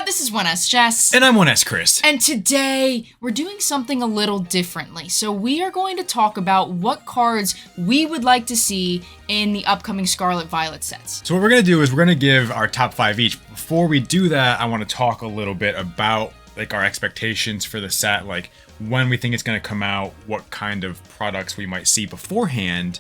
this is One.S. Jess. And I'm One.S. Chris. And today, we're doing something a little differently. So we are going to talk about what cards we would like to see in the upcoming Scarlet Violet sets. So what we're going to do is we're going to give our top 5 each. Before we do that, I want to talk a little bit about like our expectations for the set, like when we think it's going to come out, what kind of products we might see beforehand,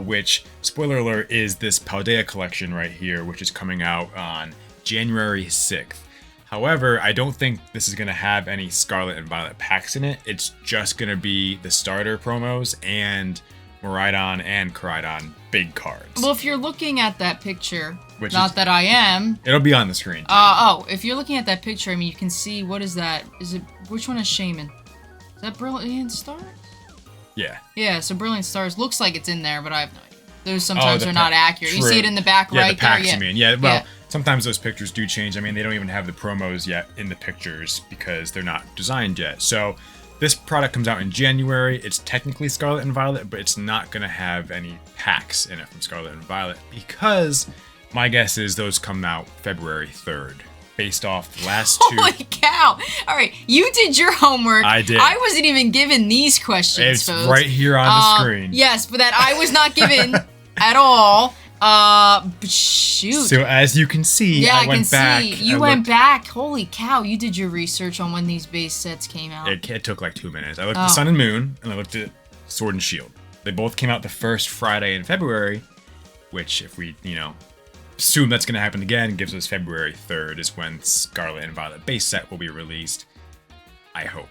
which, spoiler alert, is this Paldea collection right here, which is coming out on January 6th. However, I don't think this is going to have any Scarlet and Violet packs in it. It's just going to be the starter promos and Miraidon and Koraidon big cards. Well, if you're looking at that picture, Which not is, that I am. It'll be on the screen. If you're looking at that picture, I mean, you can see, what is that? Which one is Shaman? Is that Brilliant Stars? Yeah. Yeah, so Brilliant Stars looks like it's in there, but I have no idea. Those sometimes are the not accurate. True. You see it in the back right the packs, there? you mean. Yeah, well, sometimes those pictures do change. I mean, they don't even have the promos yet in the pictures because they're not designed yet. So this product comes out in January. It's technically Scarlet and Violet, but it's not going to have any packs in it from Scarlet and Violet because my guess is those come out February 3rd. Based off the last two. Holy cow! All right, you did your homework. I did. I wasn't even given these questions, It's folks. right here on the screen. Yes, but that I was not given at all. But shoot. So as you can see, Yeah, I went back. see. You went back. Holy cow! You did your research on when these base sets came out. It took like 2 minutes. I looked at Sun and Moon, and I looked at Sword and Shield. They both came out the first Friday in February, which if we, assume that's going to happen again, gives us February 3rd is when Scarlet and Violet base set will be released. I hope.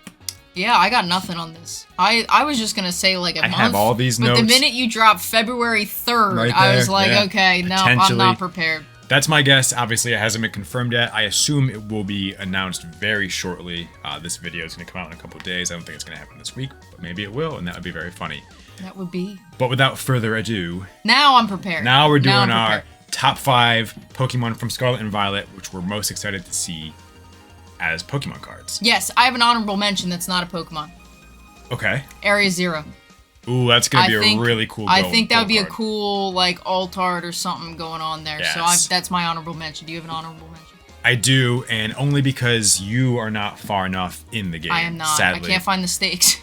Yeah, I got nothing on this. I was just gonna say like a month. I have all these notes. But the minute you dropped February 3rd, Right I was there, like, yeah. okay, no, I'm not prepared. That's my guess. Obviously, it hasn't been confirmed yet. I assume it will be announced very shortly. This video is going to come out in a couple of days. I don't think it's going to happen this week, but maybe it will, and that would be very funny. That would be. But without further ado, now I'm prepared. Now we're doing our top 5 Pokemon from Scarlet and Violet, which we're most excited to see as Pokemon cards. Yes, I have an honorable mention that's not a Pokemon. Okay. Area Zero. Ooh, that's going to be a really cool I think that would be card. a cool, like, alt-art or something going on there. Yes. So that's my honorable mention. Do you have an honorable mention? I do, and only because you are not far enough in the game, I am not. sadly. I can't find the stakes.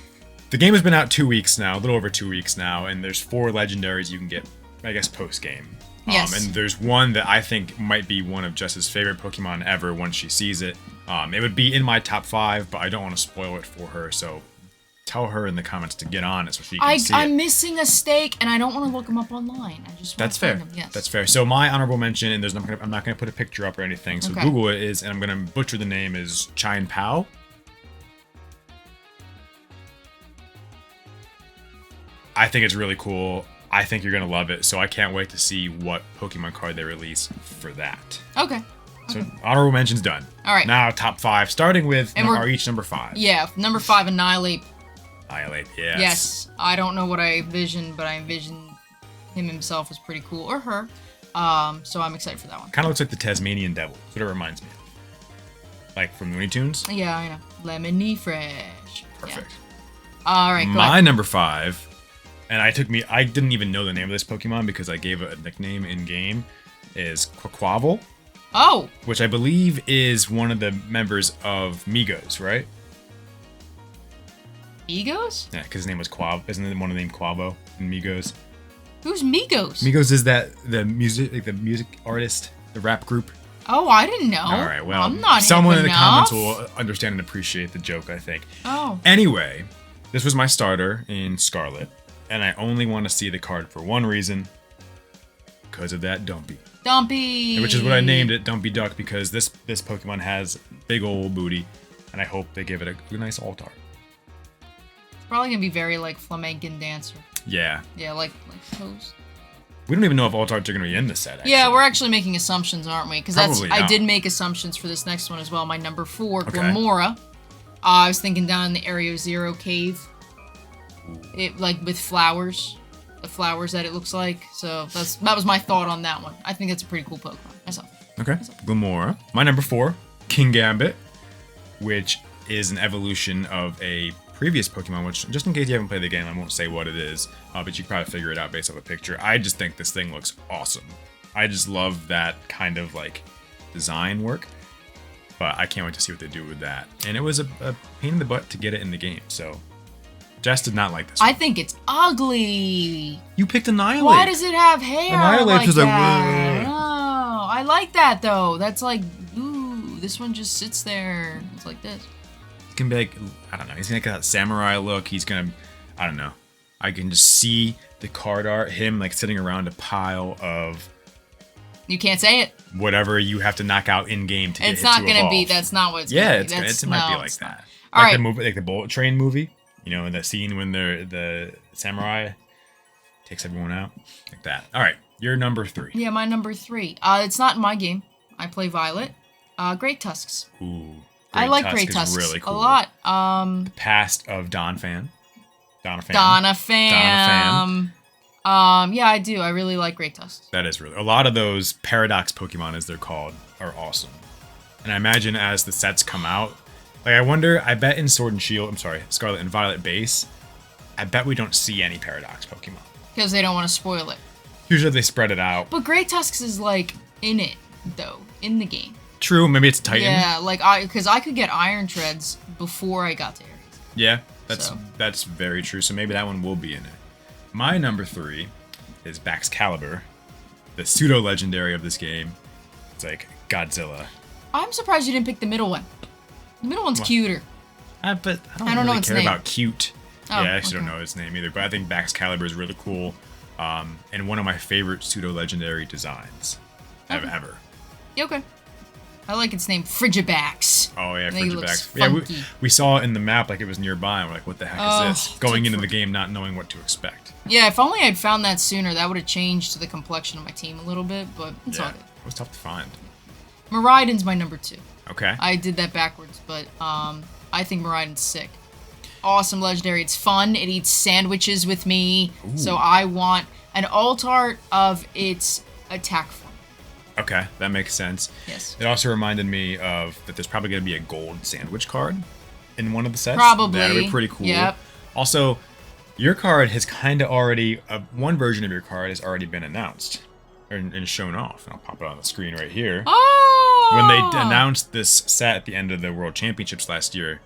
The game has been out 2 weeks now, a little over 2 weeks now, and there's 4 legendaries you can get, I guess, post-game. Yes. And there's one that I think might be one of Jess's favorite Pokemon ever once she sees it. It would be in my top 5, but I don't want to spoil it for her, so tell her in the comments to get on it so she can see it. I'm missing a stake, and I don't want to look them up online. I just want That's fair. Them. Yes. That's fair. So my honorable mention, and I'm not going to put a picture up or anything, so Okay. Google it is, and I'm going to butcher the name, is Chine Pao. I think it's really cool. I think you're going to love it, so I can't wait to see what Pokemon card they release for that. Okay. So honorable mention's done. All right. Now top 5, starting with each number 5. Yeah, number 5, Annihilate. Annihilate, yes. Yes, I don't know what I envisioned, but I envisioned him himself as pretty cool, or her. So I'm excited for that one. Kind of looks like the Tasmanian Devil. That's what it reminds me of. Like from Looney Tunes. Yeah, I know. Lemony Fresh. Perfect. Yeah. All right, go My ahead. number 5. And I didn't even know the name of this Pokemon because I gave it a nickname in game, is Quaquaval. Oh! Which I believe is one of the members of Migos, right? Migos? Yeah, because his name was Quav. Isn't it one of the name Quavo in Migos? Who's Migos? Migos is the music artist, the rap group. Oh, I didn't know. All right, well, I'm not someone in the enough. comments will understand and appreciate the joke, I think. Oh. Anyway, this was my starter in Scarlet. And I only want to see the card for one reason. Because of that Dumpy. Dumpy! Which is what I named it, Dumpy Duck, because this Pokemon has big old booty. And I hope they give it a nice alt art. It's probably going to be very, like, flamencan dancer. Yeah. Yeah, like those. We don't even know if alt arts are going to be in this set, actually. Yeah, we're actually making assumptions, aren't we? Because I did make assumptions for this next one as well. My number 4, Okay. Glamora. I was thinking down in the Area Zero cave. It, like, with flowers. The flowers that it looks like. So that was my thought on that one. I think that's a pretty cool Pokemon myself. Okay. Glamora. My number 4, King Gambit, which is an evolution of a previous Pokemon, which, just in case you haven't played the game, I won't say what it is, but you can probably figure it out based off a picture. I just think this thing looks awesome. I just love that kind of, like, design work. But I can't wait to see what they do with that. And it was a pain in the butt to get it in the game, so Jess did not like this one. I think it's ugly. You picked Annihilate. Why does it have hair Annihilate like is that? like, Oh, I like that though. That's like, ooh, this one just sits there. It's like this. It's gonna be like, I don't know. He's gonna get that samurai look. He's gonna, I don't know. I can just see the card art, him like sitting around a pile of. You can't say it. Whatever you have to knock out in game to get It's it not to gonna evolve. be. That's not what it's Yeah, gonna it's be. gonna, it might be like that. All Like right. the movie, like the Bullet Train movie. You know, in that scene when the samurai takes everyone out, like that. All right, you're number 3. Yeah, my number 3. It's not in my game. I play Violet. Great Tusks. Ooh, I like Tusk Great is Tusks really cool. a lot. The past of Donna Fam. Donna Fam. Yeah, I do. I really like Great Tusks. That is really, a lot of those Paradox Pokemon, as they're called, are awesome. And I imagine as the sets come out, like I wonder, I bet in Sword and Shield, I'm sorry, Scarlet and Violet base, I bet we don't see any Paradox Pokemon. Because they don't want to spoil it. Usually they spread it out. But Great Tusks is like in it though, in the game. True, maybe it's Titan. Yeah, like because I could get Iron Treads before I got to Aries. Yeah, So. that's very true. So maybe that one will be in it. My number 3 is Baxcalibur, the pseudo legendary of this game. It's like Godzilla. I'm surprised you didn't pick the middle one. The middle one's cuter. But I don't, I don't know really its care name. about cute. Oh, yeah, I actually okay. don't know his name either. But I think Baxcalibur is really cool, and one of my favorite pseudo legendary designs ever. Yeah, okay. I like its name, Frigibax. Oh yeah, I think it looks Frigibax. Yeah, funky. we saw it in the map like it was nearby, and we're like, what the heck Oh, is this? Going it's into like the game not knowing what to expect. Yeah, if only I'd found that sooner, that would have changed the complexion of my team a little bit, but it's all Yeah, good. it was tough to find. Miraidon's my number 2. Okay. I did that backwards, but I think Miraidon's sick. Awesome legendary. It's fun. It eats sandwiches with me. Ooh. So I want an alt art of its attack form. Okay, that makes sense. Yes. It also reminded me of that there's probably going to be a gold sandwich card in one of the sets. Probably. That'd be pretty cool. Yep. Also, your card has kind of already, one version of your card has already been announced and shown off. And I'll pop it on the screen right here. Oh! When they announced this set at the end of the World Championships last year,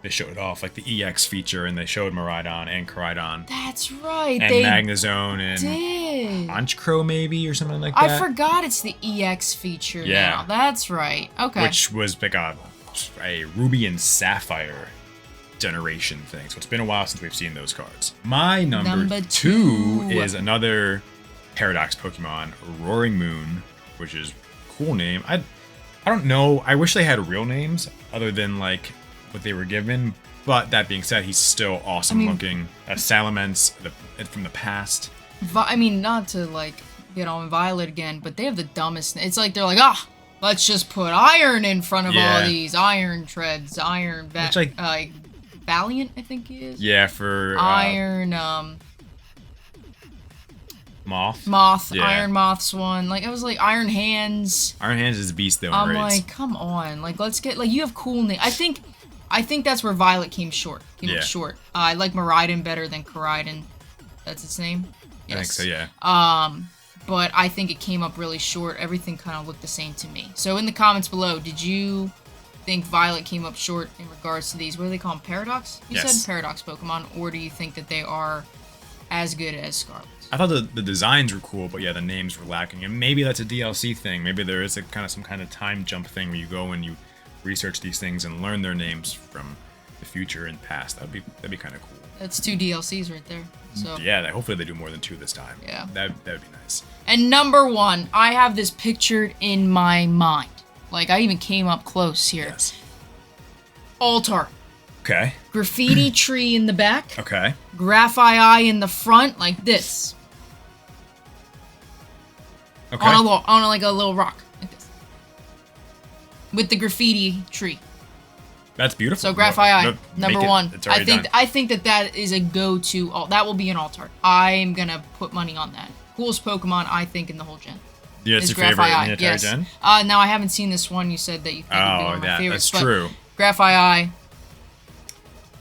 they showed it off, like the EX feature, and they showed Miraidon and Koraidon. That's right. And they Magnezone and did. Honchkrow maybe or something like that. I forgot it's the EX feature Yeah. now. That's right. Okay. Which was like a Ruby and Sapphire generation thing. So it's been a while since we've seen those cards. My number 2 is another Paradox Pokemon, Roaring Moon, which is a cool name. I don't know. I wish they had real names other than like what they were given. But that being said, he's still awesome looking. Salamence from the past. I mean, not to like get on Violet again, but they have the dumbest. It's like they're like, let's just put iron in front of all these Iron Treads, Iron Valiant, I think he is. Yeah, for Iron Moth. Yeah. Iron Moth's one. Like I was like Iron Hands. Iron Hands is a beast though. I'm in raids. like, come on, like let's get like you have cool name. I think that's where Violet came short. Up short. I like Miraidon better than Koraidon. That's its name. Yes. I think so. Yeah. But I think it came up really short. Everything kind of looked the same to me. So in the comments below, did you think Violet came up short in regards to these? What do they call them? Paradox? You said Paradox Pokemon, or do you think that they are as good as Scarlet? I thought the designs were cool, but yeah, the names were lacking. And maybe that's a DLC thing. Maybe there is some kind of time jump thing where you go and you research these things and learn their names from the future and past. That'd be kind of cool. That's 2 DLCs right there. So yeah, hopefully they do more than 2 this time. Yeah. That would be nice. And number 1, I have this pictured in my mind. Like I even came up close here. Yes. Altar. Okay. Graffiti tree in the back. Okay. Graphii in the front, like this. Okay. On like a little rock, like this. With the graffiti tree. That's beautiful. So Graphii, Look, number make it- 1. it's already done. I think that is a go-to. That will be an alt art. I'm gonna put money on that. Coolest Pokemon I think in the whole gen. Yeah, it's is your favorite in the Graphii. entire Yes. gen? Now I haven't seen this one. You said that you think would be one of my favorites. That's true. Graphii,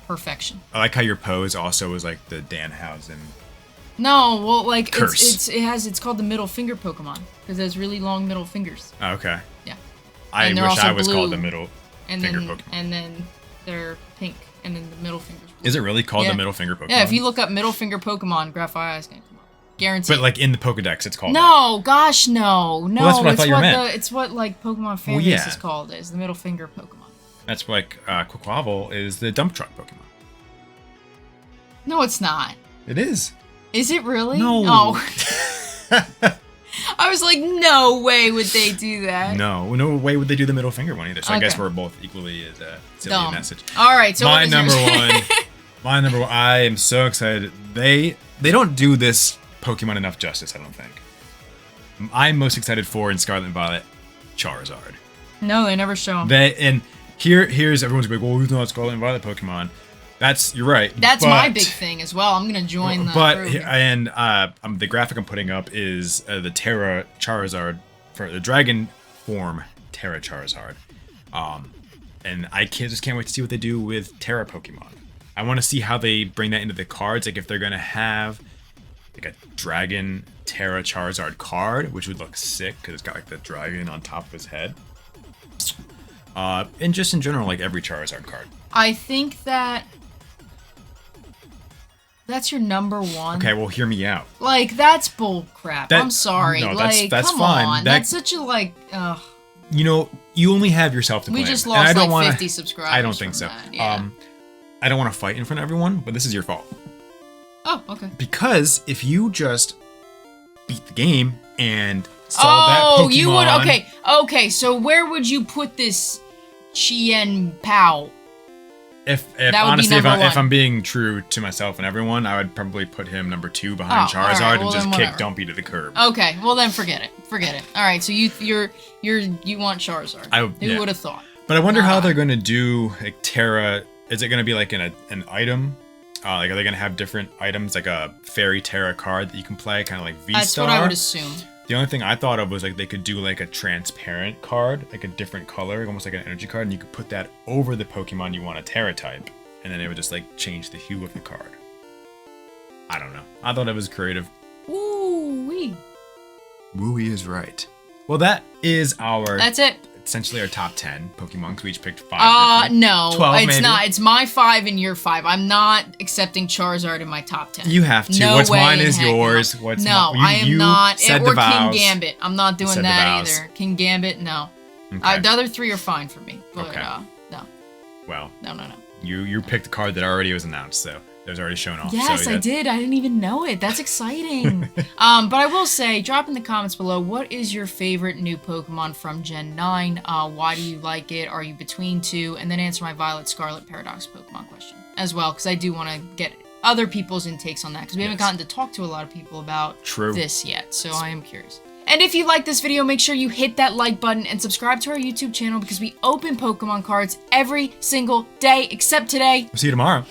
perfection. I like how your pose also was like the Danhausen. No, well, like Curse. it's called the middle finger Pokemon because it has really long middle fingers. Oh, okay. Yeah. I And they're wish I also was called the blue. middle And finger then, Pokemon. and then they're pink, and then the middle finger's blue. Is it really called Yeah. the middle finger Pokemon? Yeah, if you look up middle finger Pokemon, Graphite is gonna come up. Guaranteed. But like in the Pokedex, it's called. No, gosh, no. No, that's what I it's thought you what meant. it's what like Pokemon fan Well, base yeah. is called, is the middle finger Pokemon. That's like Quaquaval is the dump truck Pokemon. No, it's not. It is. Is it really? No. Oh. I was like, no way would they do that. No way would they do the middle finger one either. So I guess Okay. we're both equally as silly Dumb. a message. All right, so My what is number yours? one. My number one. I am so excited. They don't do this Pokemon enough justice, I don't think. I'm most excited for in Scarlet and Violet, Charizard. No, they never show 'em. Here's everyone's like, well, who's not Scarlet and Violet Pokemon? You're right. That's my but- big thing as well. I'm gonna join the But group. the graphic I'm putting up is the Terra Charizard for the Dragon form Terra Charizard, and I just can't wait to see what they do with Terra Pokemon. I want to see how they bring that into the cards. Like if they're gonna have like a Dragon Terra Charizard card, which would look sick because it's got like the dragon on top of his head. And just in general, like every Charizard card. I think that's your number one. Okay, well, hear me out. Like, that's bull crap. I'm sorry. No, like, that's come fine. on. That's such a, like, ugh. You know, you only have yourself to blame. We just and I lost, don't like, wanna, 50 subscribers. I don't think so. from that, yeah. I don't want to fight in front of everyone, but this is your fault. Oh, okay. Because if you just beat the game and solve that Pokemon... Oh, you would... Okay, so where would you put this Chien Pao? If That would be honestly, if number if one. I'm being true to myself and everyone, I would probably put him number 2 behind Oh, all right, Charizard well, and just then kick whatever. Dumpy to the curb. Okay, well then forget it. All right, so you want Charizard. Who yeah. would have thought? But I wonder how Nah. they're going to do like Terra. Is it going to be like an item? Like, are they going to have different items, like a Fairy Terra card that you can play, kind of like V-Star? That's what I would assume. The only thing I thought of was like they could do like a transparent card, like a different color, almost like an energy card, and you could put that over the Pokemon you want to Terra type, and then it would just like change the hue of the card. I don't know. I thought it was creative. Ooh wee. Wooey is right. Well, that is That's it. essentially our top 10 Pokemon, because we each picked 5 different. No, 12 it's maybe. not. It's my 5 and your 5. I'm not accepting Charizard in my top 10. You have to. No What's way mine in is heck yours. not. What's no, you, I am you not. said Or the vows. King Gambit. I'm not doing said the that vows. either. King Gambit, no. Okay. The other 3 are fine for me. But, Okay. no. Well, No. you picked a card that already was announced, so it was already shown off. Yes, so I did. I didn't even know it. That's exciting. But I will say, drop in the comments below, what is your favorite new Pokemon from Gen 9? Why do you like it? Are you between 2? And then answer my Violet Scarlet Paradox Pokemon question as well, because I do want to get other people's intakes on that, because we haven't gotten to talk to a lot of people about this yet, so I am curious. And if you like this video, make sure you hit that like button and subscribe to our YouTube channel, because we open Pokemon cards every single day except today. We'll see you tomorrow.